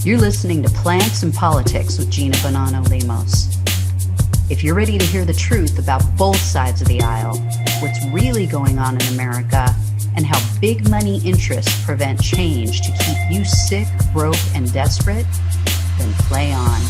You're listening to Plants and Politics with Gina Bonanno-Lemos. If you're ready to hear the truth about both sides of the aisle, what's really going on in America, and how big money interests prevent change to keep you sick, broke, and desperate, then play on.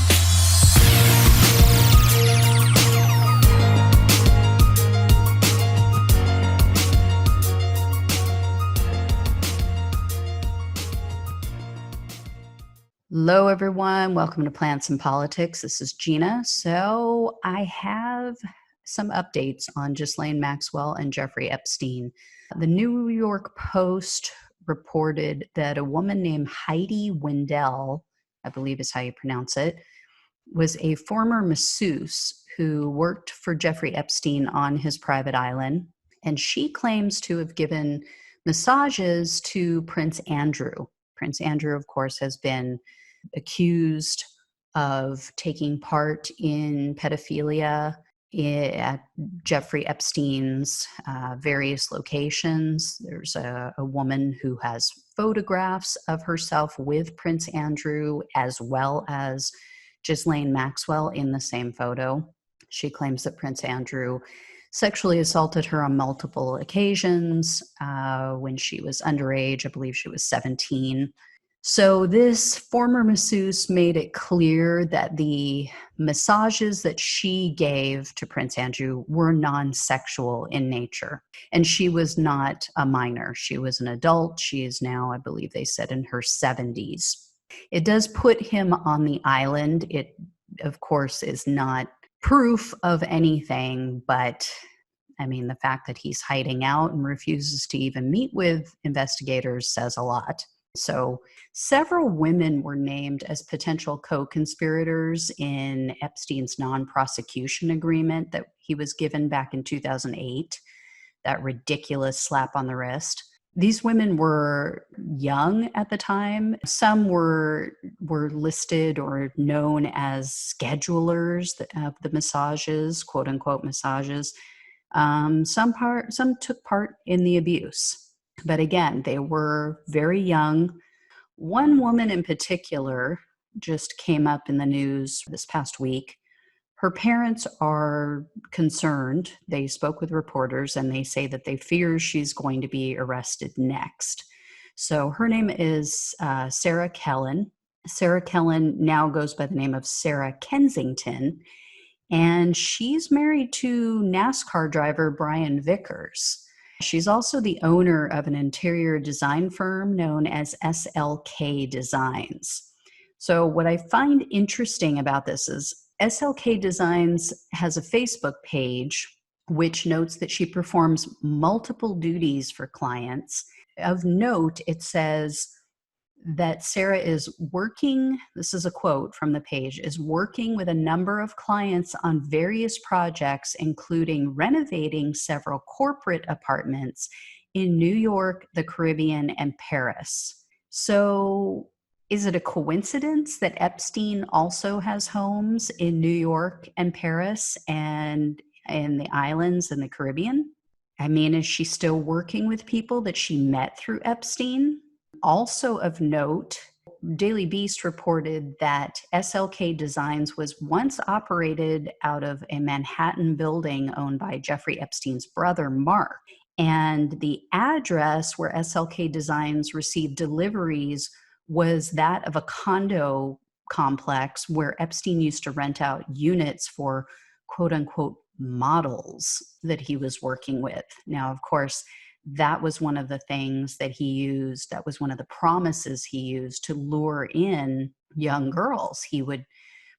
Hello, everyone. Welcome to Plants and Politics. This is Gina. So I have some updates on Ghislaine Maxwell and Jeffrey Epstein. The New York Post reported that a woman named Heidi Wendell, I believe is how you pronounce it, was a former masseuse who worked for Jeffrey Epstein on his private island. And she claims to have given massages to Prince Andrew. Prince Andrew, of course, has been accused of taking part in pedophilia at Jeffrey Epstein's various locations. There's a woman who has photographs of herself with Prince Andrew as well as Ghislaine Maxwell in the same photo. She claims that Prince Andrew sexually assaulted her on multiple occasions when she was underage. I believe she was 17. So this former masseuse made it clear that the massages that she gave to Prince Andrew were non-sexual in nature. And she was not a minor. She was an adult. She is now, I believe they said, in her 70s. It does put him on the island. It, of course, is not proof of anything, but I mean, the fact that he's hiding out and refuses to even meet with investigators says a lot. So several women were named as potential co-conspirators in Epstein's non-prosecution agreement that he was given back in 2008, that ridiculous slap on the wrist. These women were young at the time. Some were listed or known as schedulers of the massages, quote unquote massages. Some took part in the abuse. But again, they were very young. One woman in particular just came up in the news this past week. Her parents are concerned. They spoke with reporters and they say that they fear she's going to be arrested next. So her name is Sarah Kellen. Sarah Kellen now goes by the name of Sarah Kensington, and she's married to NASCAR driver Brian Vickers. She's also the owner of an interior design firm known as SLK Designs. So what I find interesting about this is SLK Designs has a Facebook page which notes that she performs multiple duties for clients. Of note, it says that Sarah is working, this is a quote from the page, is working with a number of clients on various projects, including renovating several corporate apartments in New York, the Caribbean, and Paris. So is it a coincidence that Epstein also has homes in New York and Paris and in the islands and the Caribbean? I mean, is she still working with people that she met through Epstein? Also of note, Daily Beast reported that SLK Designs was once operated out of a Manhattan building owned by Jeffrey Epstein's brother, Mark. And the address where SLK Designs received deliveries was that of a condo complex where Epstein used to rent out units for quote unquote models that he was working with. Now, of course, that was one of the things that he used. That was one of the promises he used to lure in young girls. He would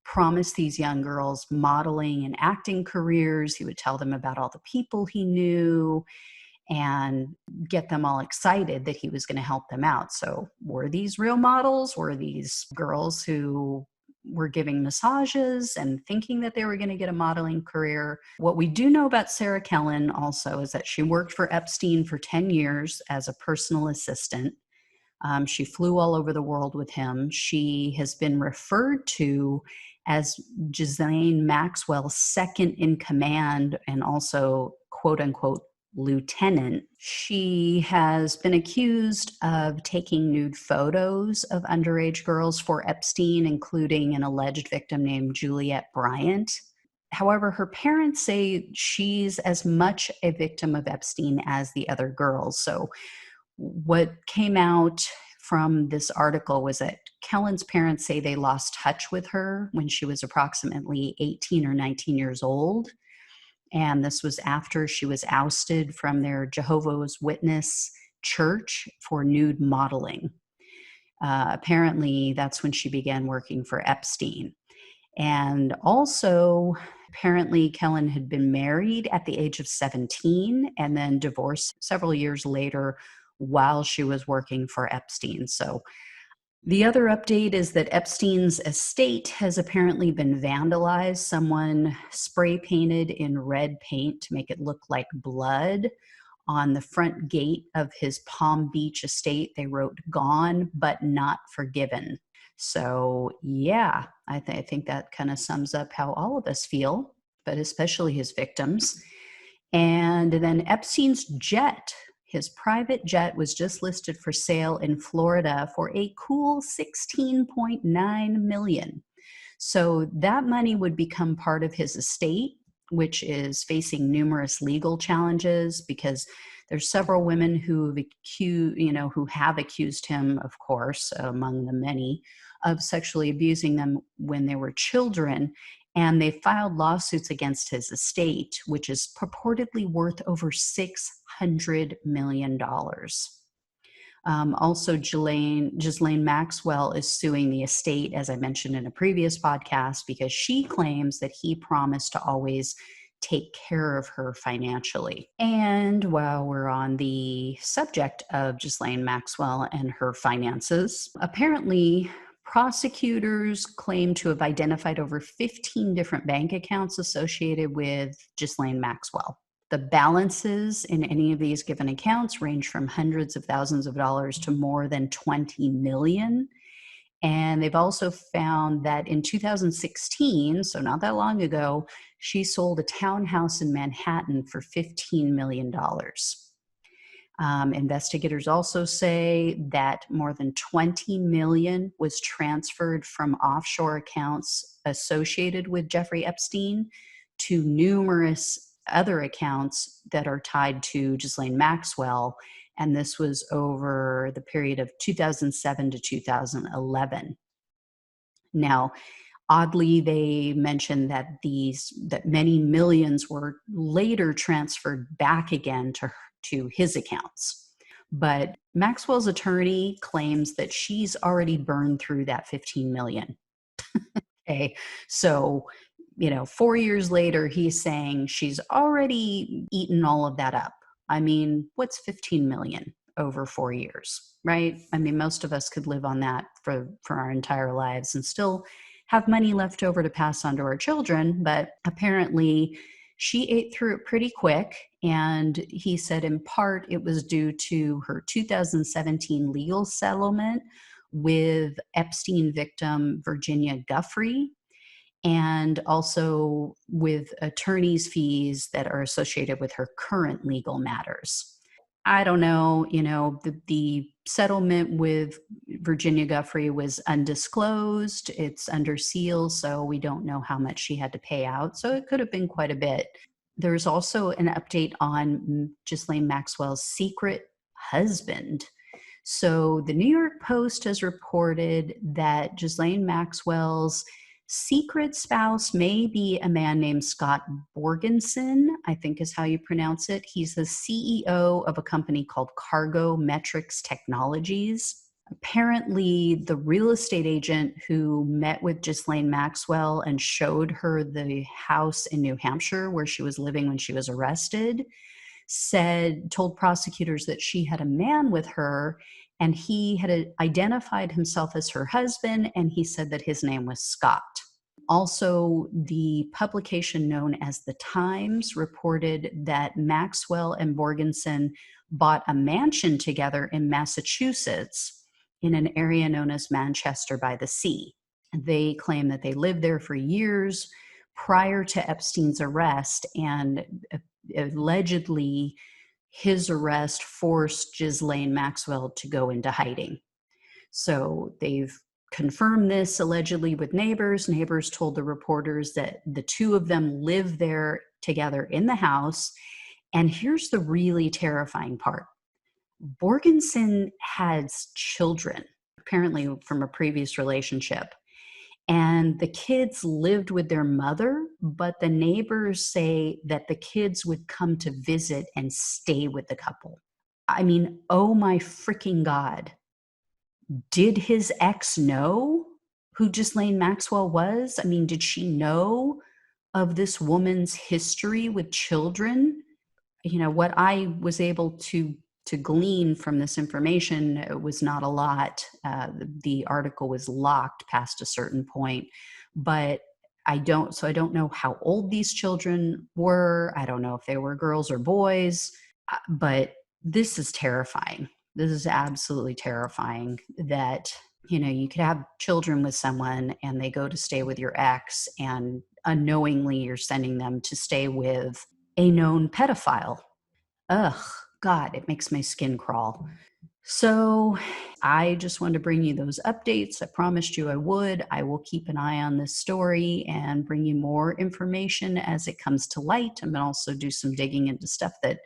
promise these young girls modeling and acting careers. He would tell them about all the people he knew and get them all excited that he was going to help them out. So were these real models? Were these girls who were giving massages and thinking that they were going to get a modeling career? What we do know about Sarah Kellen also is that she worked for Epstein for 10 years as a personal assistant. She flew all over the world with him. She has been referred to as Ghislaine Maxwell's second in command and also, quote unquote, lieutenant. She has been accused of taking nude photos of underage girls for Epstein, including an alleged victim named Juliette Bryant. However, her parents say she's as much a victim of Epstein as the other girls. So, what came out from this article was that Kellen's parents say they lost touch with her when she was approximately 18 or 19 years old. And this was after she was ousted from their Jehovah's Witness church for nude modeling. Apparently, that's when she began working for Epstein. And also, apparently, Kellen had been married at the age of 17 and then divorced several years later while she was working for Epstein. So, the other update is that Epstein's estate has apparently been vandalized. Someone spray painted in red paint to make it look like blood on the front gate of his Palm Beach estate. They wrote "Gone but not forgiven." So, yeah, I think that kind of sums up how all of us feel, but especially his victims. And then Epstein's jet, his private jet, was just listed for sale in Florida for a cool $16.9 million. So that money would become part of his estate, which is facing numerous legal challenges because there's several women who have accused him, of course, among the many, of sexually abusing them when they were children. And they filed lawsuits against his estate, which is purportedly worth over $600 million. Also, Ghislaine Maxwell is suing the estate, as I mentioned in a previous podcast, because she claims that he promised to always take care of her financially. And while we're on the subject of Ghislaine Maxwell and her finances, apparently prosecutors claim to have identified over 15 different bank accounts associated with Ghislaine Maxwell. The balances in any of these given accounts range from hundreds of thousands of dollars to more than 20 million. And they've also found that in 2016, so not that long ago, she sold a townhouse in Manhattan for $15 million. Investigators also say that more than 20 million was transferred from offshore accounts associated with Jeffrey Epstein to numerous other accounts that are tied to Ghislaine Maxwell. And this was over the period of 2007 to 2011. Now, oddly, they mentioned that many millions were later transferred back again to his accounts. But Maxwell's attorney claims that she's already burned through that 15 million. Okay, so 4 years later, he's saying she's already eaten all of that up. I mean, what's 15 million over 4 years, right? I mean, most of us could live on that for our entire lives and still have money left over to pass on to our children. But apparently she ate through it pretty quick. And he said in part it was due to her 2017 legal settlement with Epstein victim Virginia Giuffre, and also with attorney's fees that are associated with her current legal matters. I don't know, the settlement with Virginia Giuffre was undisclosed. It's under seal, so we don't know how much she had to pay out. So it could have been quite a bit. There's also an update on Ghislaine Maxwell's secret husband. So the New York Post has reported that Ghislaine Maxwell's secret spouse may be a man named Scott Borgensen, I think is how you pronounce it. He's the CEO of a company called Cargo Metrics Technologies. Apparently, the real estate agent who met with Ghislaine Maxwell and showed her the house in New Hampshire where she was living when she was arrested told prosecutors that she had a man with her, and he had identified himself as her husband, and he said that his name was Scott. Also, the publication known as The Times reported that Maxwell and Borgensen bought a mansion together in Massachusetts in an area known as Manchester by the Sea. They claim that they lived there for years prior to Epstein's arrest, and allegedly his arrest forced Ghislaine Maxwell to go into hiding. So they've confirmed this allegedly with neighbors. Neighbors told the reporters that the two of them live there together in the house. And here's the really terrifying part. Borgenson has children, apparently from a previous relationship. And the kids lived with their mother, but the neighbors say that the kids would come to visit and stay with the couple. I mean, oh my freaking God. Did his ex know who Ghislaine Maxwell was? I mean, did she know of this woman's history with children? You know, what I was able to glean from this information was not a lot. The article was locked past a certain point, but I don't know how old these children were. I don't know if they were girls or boys, but this is terrifying. This is absolutely terrifying that, you know, you could have children with someone and they go to stay with your ex, and unknowingly you're sending them to stay with a known pedophile. Ugh, God, it makes my skin crawl. So I just wanted to bring you those updates. I promised you I would. I will keep an eye on this story and bring you more information as it comes to light. I'm going to also do some digging into stuff that,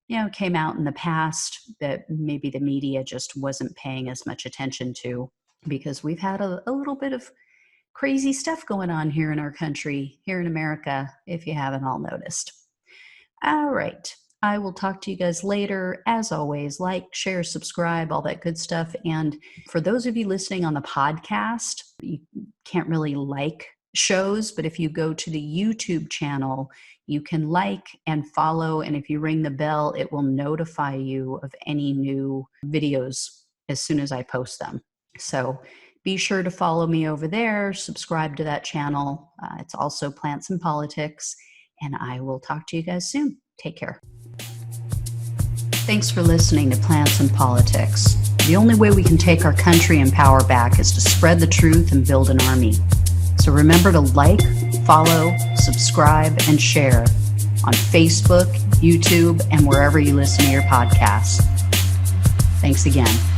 you know, came out in the past that maybe the media just wasn't paying as much attention to, because we've had a little bit of crazy stuff going on here in our country, here in America, if you haven't all noticed. All right. I will talk to you guys later. As always, like, share, subscribe, all that good stuff. And for those of you listening on the podcast, you can't really like shows, but if you go to the YouTube channel, you can like and follow. And if you ring the bell, it will notify you of any new videos as soon as I post them. So be sure to follow me over there, subscribe to that channel. It's also Plants and Politics, and I will talk to you guys soon. Take care. Thanks for listening to Plants and Politics. The only way we can take our country and power back is to spread the truth and build an army. So remember to like, follow, subscribe, and share on Facebook, YouTube, and wherever you listen to your podcasts. Thanks again.